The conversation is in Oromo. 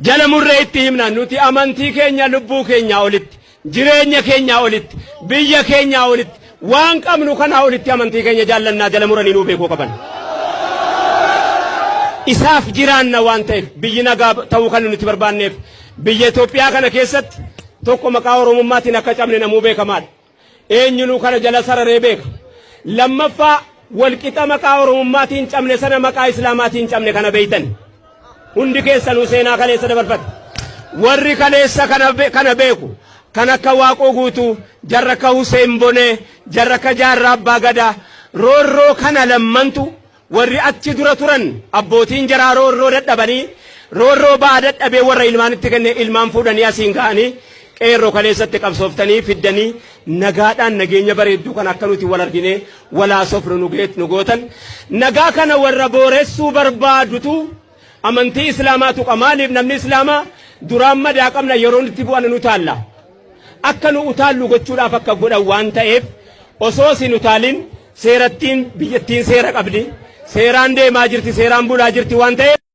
jala murree itti himna nuti amantii keenya lubbuu keenya olitti jireenya keenya olitti biyya keenya olitti waan qabnu kana olitti amantii keenya jaallannaa jala muranii nuu beekuu qaban. Isaaf jiraanna waan ta'eef biyyi nagaa ta'uu kan nuti barbaanneef biyya Itoophiyaa kana keessatti tokko maqaa Oromummaatiin akka cabne namuu beekamaadha. Eenyunuu kana jala sararee beeka. Lammaffaa walqixa maqaa Oromummaatiin cabne sana maqaa Islaamaatiin cabne kana beeytan. Hundi keessanuu seenaa kaleessa dabarfata. Warri kaleessa kana beeku kan akka Waaqoo Guutuu, jarra akka Hussein Bonee, jarra akka Jaarraa Abbaa Gadaa, roorroo kana lammantu warri achi dura turan abbootiin jaraa roorroo dadhabanii roorroo ba'aa dadhabee warra ilmaanitti kenne ilmaan fuudhanii asiin ga'anii qeerroo kaleessatti qabsooftanii fiddanii nagaadhaan nageenya bareedduu kan akka nuti wal argine walaasofnu nu gootan nagaa kana warra booressuu barbaadutu amantii islaamaatu qamaaliif namni islaamaa duraan madaa qabna yeroo itti bu'an nu taalla akka nu utaallu gochuudhaaf akka godhan waan ta'eef osoo sin utaalin seerattiin biyyattiin seera qabdi seeraan deemaa jirti seeraan bulaa jirti waan ta'eef